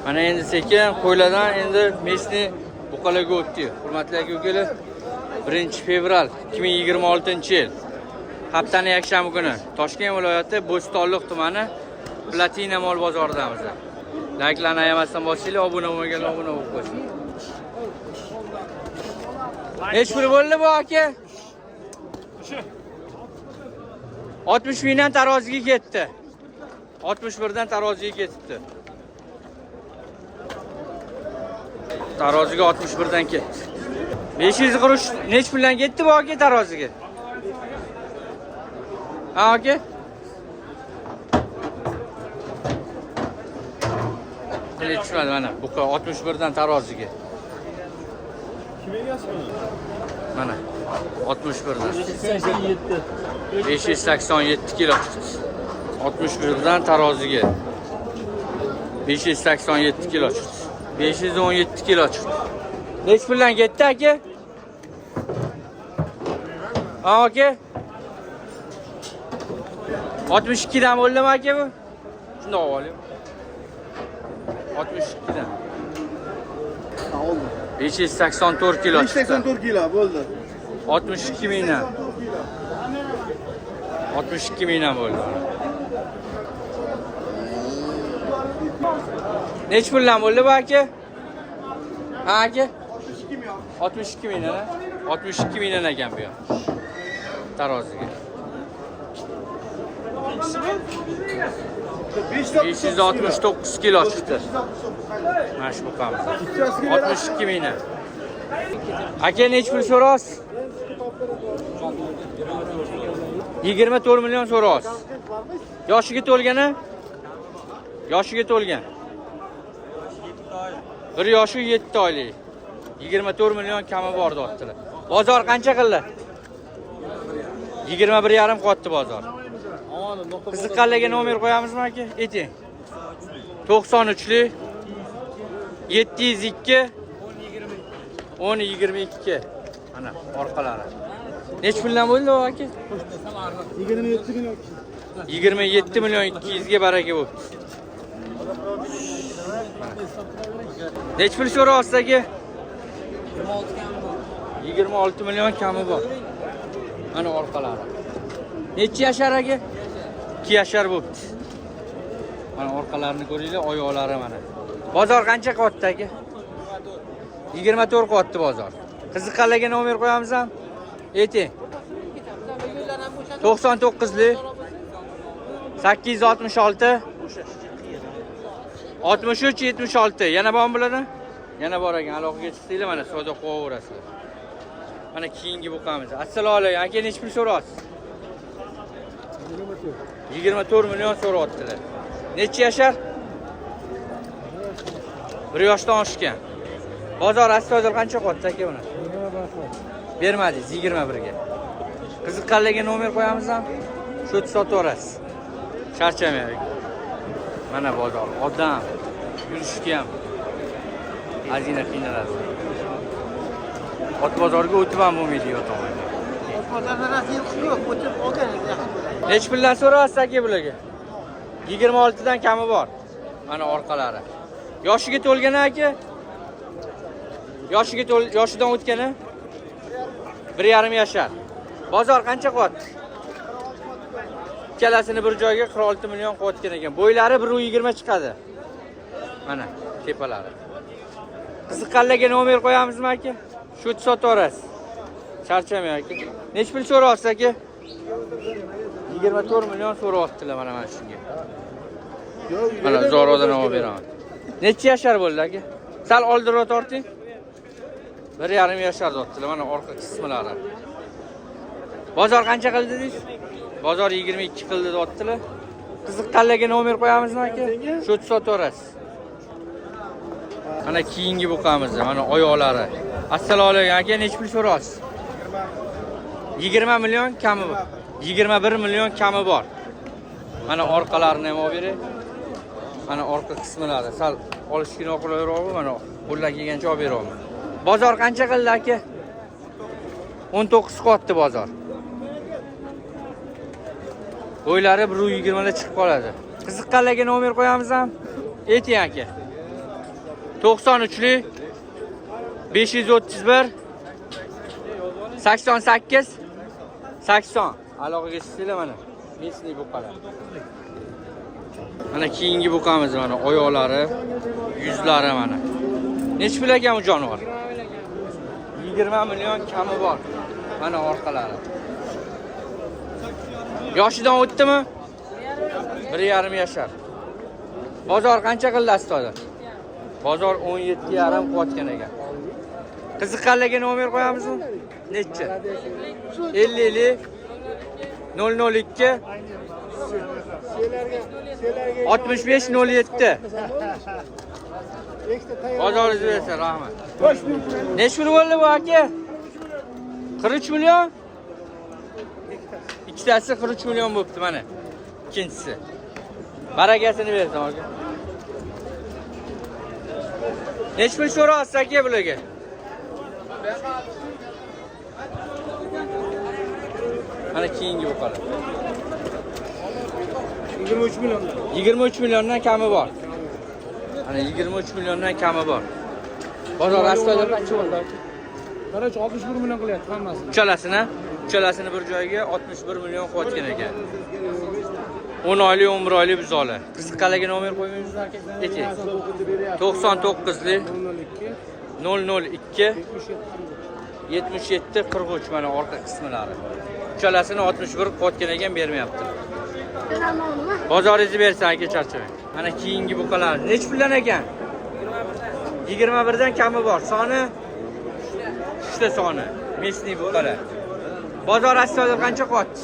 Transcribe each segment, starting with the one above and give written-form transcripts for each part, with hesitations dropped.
Mana endi sekin qo'ylardan endi mesni buqalarga o'tdi. Hurmatli aka-ukalar, 1-fevral 2026-yil. Haftaning yakshanba kuni Toshkent viloyati Bo'stonliq tumani Platina mol bozoridamiz. Like'larni ayamasdan bosinglar, obuna bo'lmaganlar obuna bo'lib qo'ysin. Hech pul bo'ldi bu aka? 60 mingdan taroziga ketdi. 61 dan taroziga ketibdi. Taroziga 61 dan ketdi. 500 qurush nech puldan ketdi bu aka taroziga? Ha aka? Qilib tushmadi mana bu 61 dan taroziga. Mana 61 dan 587 kilo chiqdi. 61 dan taroziga 587 kilo chiqdi. 517 kilo chiqdi. Nech puldan ketdi aka? Ha aka? 62 dan bo'ldimi aka bu? Shunday olayim. 62 dan. Oldu. 584 kilo. 584 kilo bo'ldi. 62 mingdan. 62 mingdan bo'ldi. Nech puldan bo'ldi bu aka? Ha aka? 62 ming. 62 mingdan. 62 mingdan ekan bu yoq. Taroziga. 569 kilo chiqdi. Mana shu buqamiz. 62 mingdan. Aka nech pul so'rasiz? 24 million so'rasiz. Yoshiga to'lgani? Yoshiga to'lgan. 1 yoshi 7 oylik. 24 million kami bor deyaptilar. Bozor qancha qildi? 21,5 qotdi bozor. Qiziqqanlarga nomer qo'yamizmi aka? Ayting. 93lik 702 1022. Mana orqalari. Nech puldan bo'ldi u aka? 27 million. 27 million 200 ga baraka bo'ldi. Nech pul so'rayapsiz aka? 26 million kami bor. Mana orqalari. Necha yashar aka? 2 yashar bo'ldi. Mana orqalarini ko'ringlar, oyoqlari mana. Bozor qancha qotdi aka? 24 qotdi bozor. Qiziqqanlarga nomer qo'yamizmi? Ayting. 99lik 866 63 76. Yana bormi bularni? Yana bor ekan. Aloqaga chiqsanglar mana savdo qilaverasizlar. Mana keyingi buqamiz. Assalomu alaykum. Aka nech pul so'rayapsiz? 24 million so'rayaptilar. Necha yashar? 1 yoshdan oshgan. Bozor asli qancha qotdi aka buni? Bermadingiz 21 ga. Qiziqqanlarga nomer qo'yamizmi? Shu sotaverasiz. Charchamaylik. Mana bozor, odam yurishga ham azina qiynaladi. Ot bozorga o'tib ham bo'lmaydi yo'qmi? Ot bozorda rasmiy yo'q, o'tib olgan yaxshi. Nech puldan so'rayapsiz aka bularga? 26 dan kami bor. Mana orqalari. Yoshiga to'lgani aka? Yoshidan o'tgani? 1,5 yashar. Bozor qancha qotdi? Ikkalasini bir joyga 46 million qotgan ekan. Bo'ylari 1,20 chiqadi. Mana tepalari. Qiziqqanlarga nomer qo'yamizmi aka? Shu sotaverasiz. Charchamay aka. Nech pul so'rayapsiz aka? 24 million so'rayaptilar mana shunga. Mana Zorodan olib beraman. Necha yashar bo'ldi aka? Sal oldinroq torting. 1,5 yashar deyaptilar mana orqa qismlari. Bozor qancha qildi dedingiz? Bozor 22 qildi deyaptilar. Qiziqqanlarga nomer qo'yamizmi aka? Shu sotaverasiz. Mana keyingi buqamiz, mana oyoqlari. Assalomu alaykum aka, nech pul so'rayapsiz? 20 million kami bor. 21 million kami bor. Mana orqalarini ham olib beray. Mana orqa qismlari sal olishga noqulayroq, mana qo'llar kelgancha olib beraman. Bozor qancha qildi aka? 19 qotdi bozor. Bo'ylari 120 ga chiqib qoladi. Qiziqqanlarga nomer qo'yamizmi? Ayting aka. 93'lük 531 88 80. Aloqaga chiqsanglar mana. Mesni buqalar. Mana keyingi buqamiz mana oyoqlari, yuzlari mana. Nech pul ekan bu jonivor? 20 million kami bor. Mana orqalari. Yoshidan o'tdimi? 1,5 yashar. Bozor qancha qilasiz hozir? Bozor 17,5 qilayotgan ekan. Qiziqqanlarga nomer qo'yamizmi? Necha? 50 002 65 07. Bozoringiz bersin, rahmat. Nech pul bo'ldi bu aka? 43 million? Ikkitasi 43 million bo'libdi mana. Ikkinchisi. Barakasini bersin aka. Nech pul so'rayapsiz aka bularga? Mana keyingi buqalar. 23 million. 23 milliondan kami bor. Mana 23 milliondan kami bor. Bozor astoydil qancha bo'ldi? Qarach 61 million qilyapti hammasini. Uchalasini bir joyga 61 million qo'yotgan ekan. 10 oylik, 11 oylik buzoqlar. Qiziqqanlarga nomer qo'ymaymizmi aka? Keting. 99lik 002 77 43 mana orqa qismlari. Uchalasini 61 qo'yotgan ekan, bermayapti. Bozoringizni bersin aka, charchamang. Mana keyingi buqalar nech puldan ekan? 21 dan kami bor. Soni 3 ta soni. Mesni buqalar. Bozor astoydil qancha qo'yapti?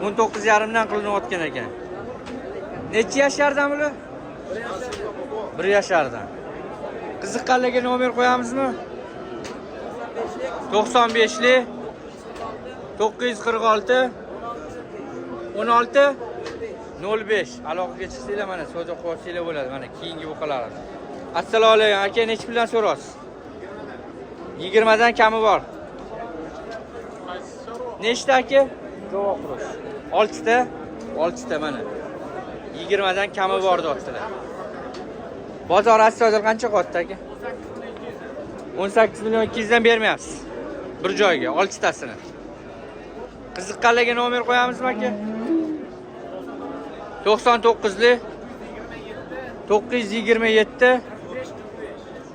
19,5 dan qilinayotgan ekan. Necha yashardan bular? 1 yashardan. Qiziqqanlarga nomer qo'yamizmi? 95lik 946 16 05. Aloqaga chiqsanglar mana savdo qilsanglar bo'ladi. Mana keyingi buqalar. Assalomu alaykum aka, nech puldan so'raysiz? 20 dan kami bor. Nechta aka? Javob qurish. 6 ta. 6 ta mana. 20 dan kami bor deyaptilar. Bozor astoydil qancha qotdi aka? 18 million 200 dan bermayapsiz. Bir joyga 6 tasini. Qiziqqanlarga nomer qo'yamizmi aka? 99lik 927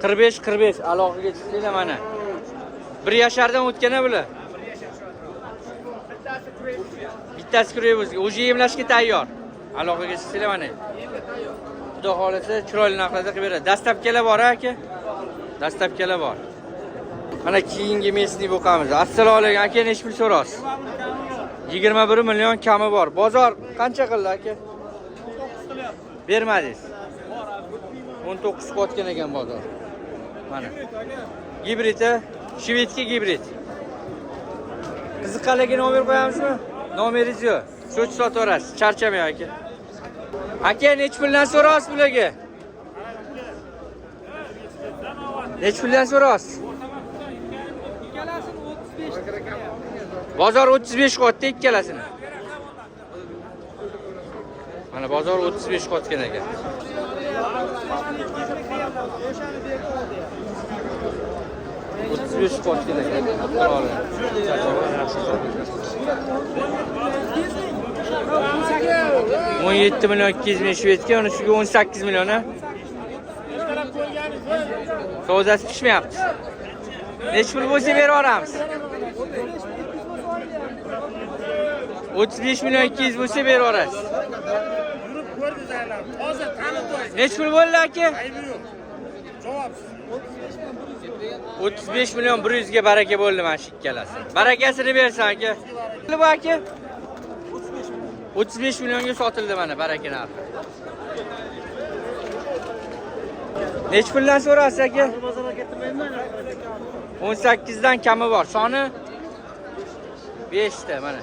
45 45. Aloqaga chiqsanglar mana. 1 yashardan o'tgan bular. Bittasi kuray o'ziga. O'zi emlashga tayyor. Aloqaga chiqsanglar mana. Xudo xolasa chiroyli narxlarda qilib beradi. Dastlabkilar bor aka? Dastlabkilar bor. Mana keyingi mesni boqamiz. Assalomu alaykum aka, nech pul so'rasiz? 21 million kami bor. Bozor qancha qildi aka? 19 qilyapti. Bermadingiz. 19 qotgan ekan bozor. Mana. Gibrid, shvedga gibrid. Qiziqqanlarga nomer qo'yamizmi? Nomeringiz yo'q. So'ch sotaverasiz. Charchamang aka. Aka, nech puldan so'rasiz bularga? Nech puldan so'rasiz? Bozor 35 qotdi ikkalasini. Mana bozor 35 qotgan ekan. O'ttiz qotgan ekan. 17 million 200 ming shvedga, uni shuga 18 million ha. Savdosi pishmayapti. Nech pul bo'lsa berib yuboramiz. 35 million 200 bo'lsa berib yuborasiz. Yurib ko'rdi zaynab. Hozir tanib qo'ying. Nech pul bo'ldi aka? Aybi yo'q. Javobsiz. 35 million 100 ga baraka bo'ldi mana shu ikkalasi. Barakasini bersin aka. Bu aka 35 millionga sotildi mana baraka narxi. Nech puldan so'rasiz aka? 18 dan kami bor. Soni 5 ta mana.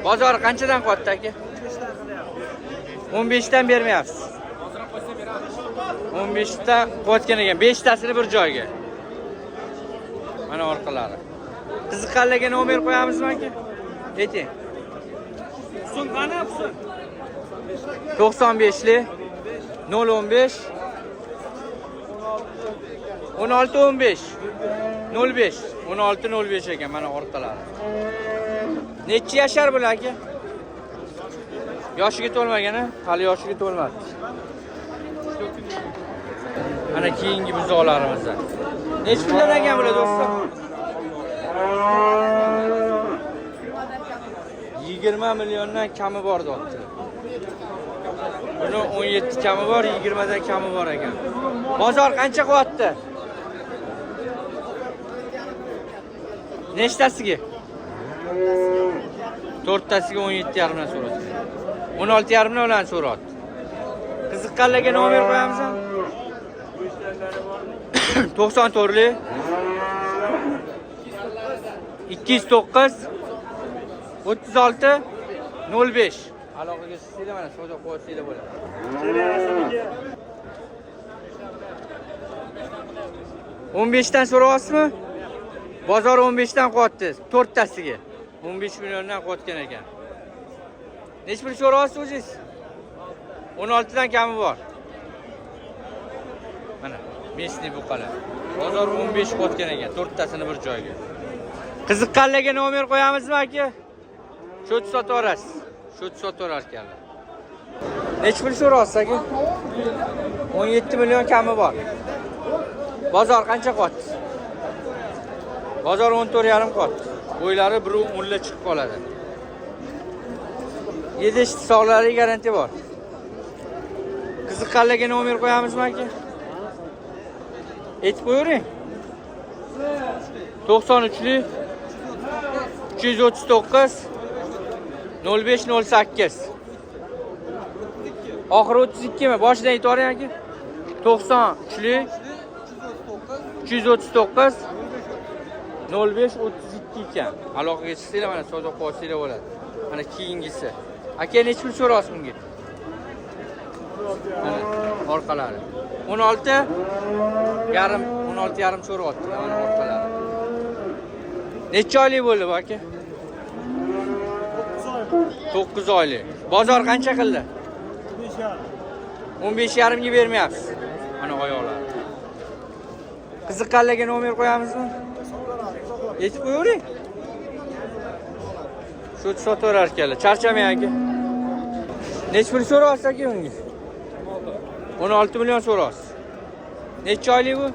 Bozor qanchadan qotdi aka? 15 dan bermayapsiz. 15 ta qotgan ekan. 5 tasini bir joyga. Mana orqalari. Qiziqqanlarga nomer qo'yamizmi aka? Ayting. So'ng qani Husan? 95lik 015 16 15 05 16 05 ekan mana orqalari. Necha yashar bular aka? Yoshiga to'lmagan, hali yoshiga to'lmadi. Mana keyingi buzoqlarimizdan. Necha puldan ekan bular do'stlar? 20 milliondan kami bor deyapti. Buni 17 kami bor, 20 dan kami bor ekan. Bozor qancha qilyapti? Nechtasiga? 4tasiga 17,5 dan so'radi. 16,5 bilan so'radi. Qiziqqanlarga nomer qo'yamizmi? 94lik 209 36 05 aloqaga chiqsanglar mana savdo qilyapsanglar bo'ladi. o'n 15 dan so'rayapsizmi? Bozor 15 dan qilyapti, 4tasiga 15 milliondan qilayotgan ekan. Necha pul so'rayapsiz o'zingiz? 16 dan kami bor. Mana mesni buqalar. Bozor 15 qilayotgan ekan, 4tasini bir joyga. Qiziqqanlarga nomer qo'yamizmi aka? Shot sotaverasiz. Shot sotaverar ekanlar. Necha pul so'rayapsiz aka? 17 million kami bor. Bozor qancha qilyapti? Bozor 14,5 qilyapti. Bo'ylari bir mulla chiqib qoladi. Yedish sog'lariga garantiya bor. Qiziqqanlarga nomer qo'yamizmi aka? Aytib qo'ying. 93lik 339 0508. Oxiri 32 mi? Boshidan aytavering aka. 93lik 339 0532 ekan. Aloqaga chiqsanglar mana savdo qilyapsanglar bo'ladi. Mana keyingisi. Aka necha pul so'rayapsiz bunga? Mana orqalari. 16 yarim 16 yarim so'rayapti mana orqalari. Necha oylik bo'ldi bu aka? 9 oylik. Bozor qancha qildi? 15,5 ga bermayapsiz. Mana oyoqlar. Qiziqqanlarga nomer qo'yamizmi? Aytib qo'ying. Shu sotaverar ekanlar. Charchamang aka. Necha pul so'rayapsiz aka unga? 16 million so'rayapsiz. Necha oylik bu?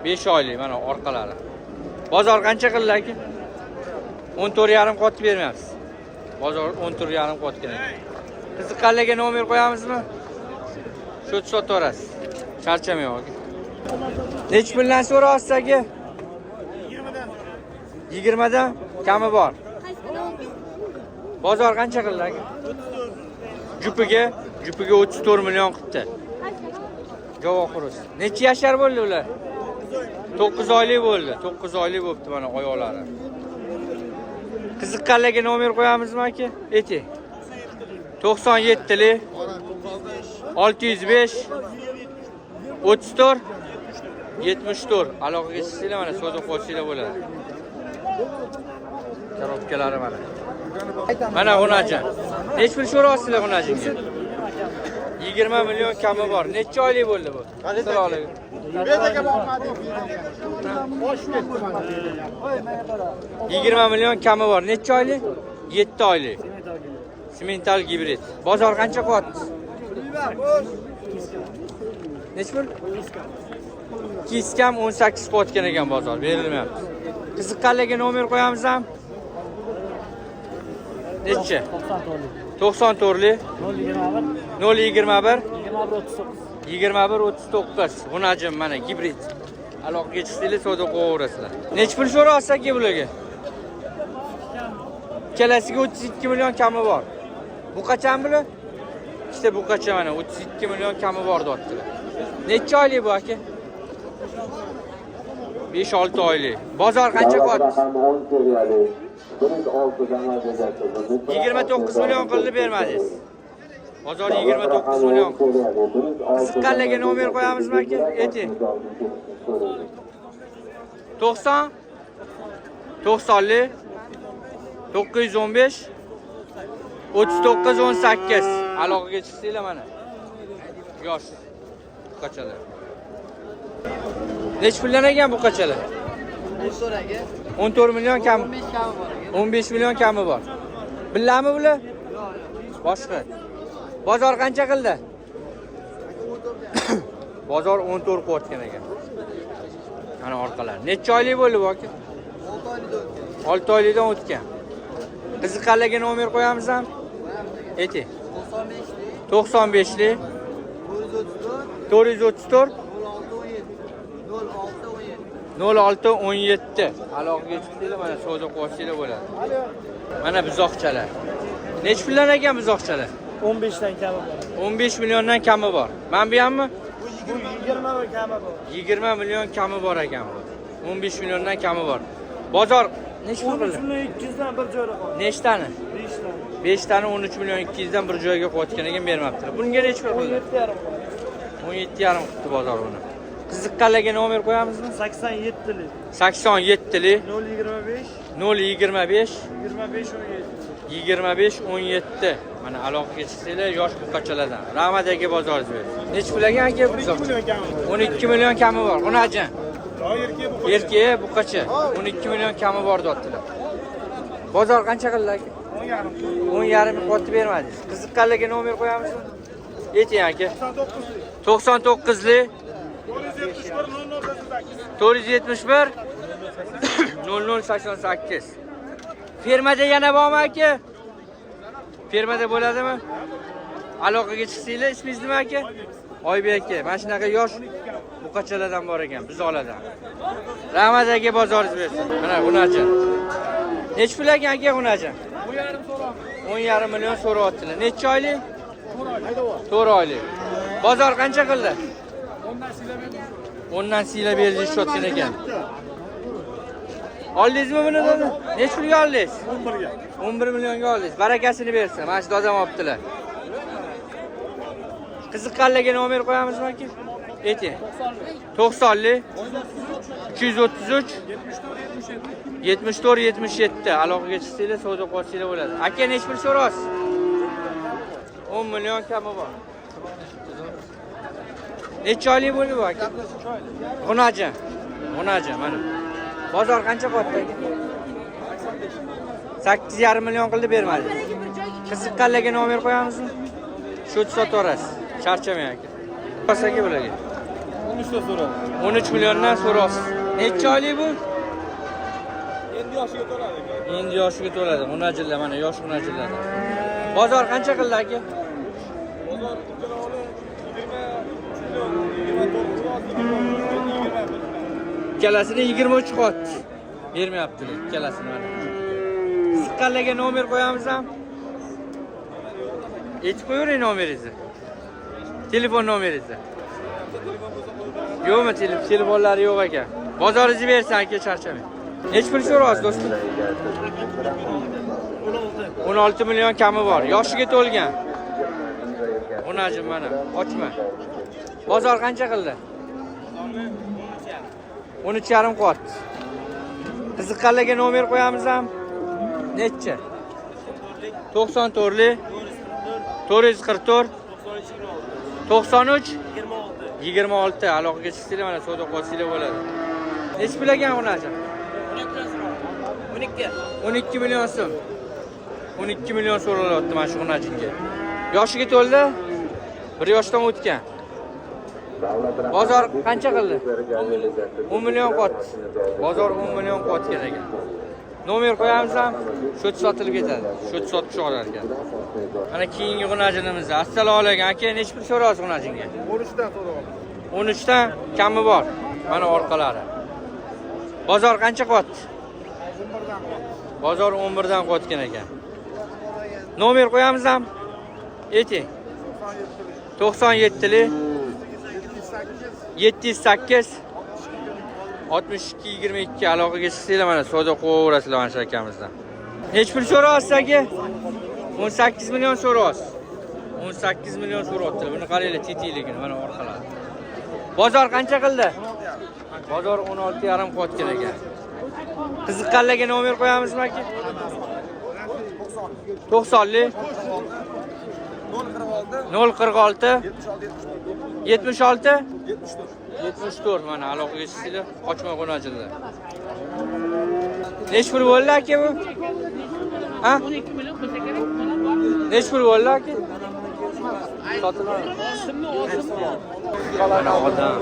5 oylik mana orqalari. Bozor qancha qildi aka? 14,5 qotib bermayapsiz. Bozor 14,5 qotgan ekan. Qiziqqanlarga nomer qo'yamizmi? Shu sotaverasiz. Charchamang aka. Necha puldan so'rayapsiz aka? 20 dan kami bor. Bozor qancha qildi aka? Jupiga 34 million qildi. Javob qurus. Necha yashar bo'ldi ular? 9 oylik bo'ldi. 9 oylik bo'libdi mana oyoqlari. Qiziqqanlarga nomer qo'yamizmi aka? Ayting. 97lik 605 34 74 aloqaga chiqsanglar mana savdo qilyapsanglar bo'ladi. Korobkalari mana. Mana xunajon. Necha pul so'rayapsizlar xunajinga? 20 million kami bor. Necha oylik bo'ldi bu? Sirolik. 20 million kami bor. Necha oylik? 7 oylik. Simental gibrid. Bozor qancha qilyapti? Necha pul? Kiskam 18 qilayotgan ekan bozor, berilmayapti. Qiziqqanlarga nomer qo'yamiz ham? Necha? 94lik 021 21 39 Xunajim mana gibrid. Aloqaga chiqsanglar savdo qilaverasizlar. Necha pul so'rayapsiz aka bularga? Kelasiga 32 million kami bor. Bu qachon bular? İşte bu qachon mana 32 million kami bor deyaptilar. Necha oylik bu aka? 5-6 oylik. Bozor qancha qilyapti? 29 million qildi bermadingiz. Bozor 29 million. Qiziqqanlarga nomer qo'yamizmi aka? Ayting. 90 90lik 915 39 18 aloqaga chiqsanglar mana. Yosh qachalar. Nech puldan ekan bu qachalar? 14 million kami. 15 million kami bor. Billami bular? Boshqa. Bozor qancha qildi? Bozor 14 qo'yotgan ekan. Mana orqalar. Necha oylik bo'ldi bu aka? 6 oylikdan o'tgan. Qiziqqanlarga nomer qo'yamizmi? Ayting. 95 lik 434 0617 aloqaga chiqdinglar, mana savdo qilsanglar bo'ladi. Mana buzoqchalar. Nech puldan ekan buzoqchalar? 15 dan kami bor. 15 milliondan kami bor. Men bu hammi? Bu 20 dan kami bor. 20 million kami bor ekan bu. 15 milliondan kami bor. Bozor nech pul qildi? 13 million 200 dan bir joyda qoldi. Nechtani? 5 dan. 5 tani 13 million 200 dan bir joyga qo'yotgan ekan, bermabdilar. Bunga nech pul qildi? 17,5. 17,5 qildi bozor buni. Qiziqqanlarga nomer qo'yamizmi? 87 lik 87 lik 025 025 25 17. 25 17. Mana aloqaga chiqsanglar yosh buqachalardan. Ramadagi bozoringiz bersin. Nech pul ekan aka bu? 12 million kami bor. Unachi. Erkak buqacha 12 million kami bor deyaptilar. Bozor qancha qildi aka? 10,5 qotib bermadingiz. Qiziqqanlarga nomer qo'yamizmi? Ayting aka. 99 lik 471 0088. Fermada yana bormi aka? Fermada bo'ladimi? Aloqaga chiqsanglar, ismingiz nima aka? Oybek aka. Mana shunaqa yosh buqachalardan bor ekan, buzoqlardan. Ramadagi bozoringiz bersin. Mana bunachi. Nech pul ekan aka bunachi? 10,5 million so'rayaptilar. Necha oylik? 4 oylik. Bozor qancha qildi? 10dan siylab berishayotgan ekan. Oldingizmi buni dedi? Nech pulga oldingiz? 11 ga. 11 millionga oldingiz. Barakasini bersin. Mana shu dodam olibdilar. Qiziqqanlarga nomer qo'yamizmi aka? Ayting. 90 lik 333 74 77. Aloqaga chiqsanglar, savdo qilsanglar bo'ladi. Aka nech pul so'raysiz? 10 million kami bor. Necha oylik bo'ldi bu aka? G'unaji. G'unaji mana. Bozor qancha qotdi aka? 8,5 million qildi bermadi. Qiziqqanlarga nomer qo'yamizmi? Shu sotaverasiz. Charchamang aka. Pasaga bularga. 13 ta so'radi. 13 milliondan so'rasiz. Necha oylik bu? Endi yoshiga to'ladi. Endi yoshiga to'ladi. G'unajillar mana yosh g'unajillardan. Bozor qancha qildi aka? Bozor kilovi 20 Ikkalasini 23 qot. Bermayaptilar ikkalasini mana. Qiziqqanlarga nomer qo'yamizmi? Aytib qo'ying nomeringizni. Telefon nomeringizni. Yo'qmi telefonlari yo'q ekan. Bozoringizni bersin aka, charchamang. Nech pul so'raysiz do'stim? 16 million kami bor. Yoshiga to'lgan. Unajim mana, ochma. Bozor qancha qildi? 13,5 qot. Qiziqqanlarga nomer qo'yamizmi? Necha? 94 lik 444 93 26. Aloqaga chiqsanglar mana savdo qilsanglar bo'ladi. Nech pul ekan unajim? 12 million so'm. 12 million so'ralyapti mana shu unajinga. Yoshiga to'ldi? 1 yoshdan o'tgan. Bozor qancha qildi? 10 million qot. Bozor 10 million qot kerak ekan. Nomer qo'yamizmi? Shu sotilib ketadi. Shu sotib olar ekan. Mana keyingi g'unajinimiz. Assalomu alaykum aka, nech pul so'raysiz g'unajinga? 13 dan so'radi. 13 dan kami bor. Mana orqalari. Bozor qancha qot? 11 dan qoldi. Bozor 11 dan qotgan ekan. Nomer qo'yamizmi? Ayting. 97 lik 708 62 22. Aloqaga chiqsanglar mana savdo qilaverasizlar mana shu akamizdan. Nech pul so'raysiz aka? 18 million so'raysiz. 18 million so'rayaptilar. Buni qaranglar, tetiligini mana orqalari. Bozor qancha qildi? Bozor 16,5 qotgan ekan. Qiziqqanlarga nomer qo'yamizmi aka? 90 lik 046 76 76 74 mana aloqaga chiqsanglar, qochma qo'najillar. Nechi pul bo'ldi aka bu? Ha? 12 million bo'lsa kerak. Nechi pul bo'ldi aka? Sotiladi. Mana odam.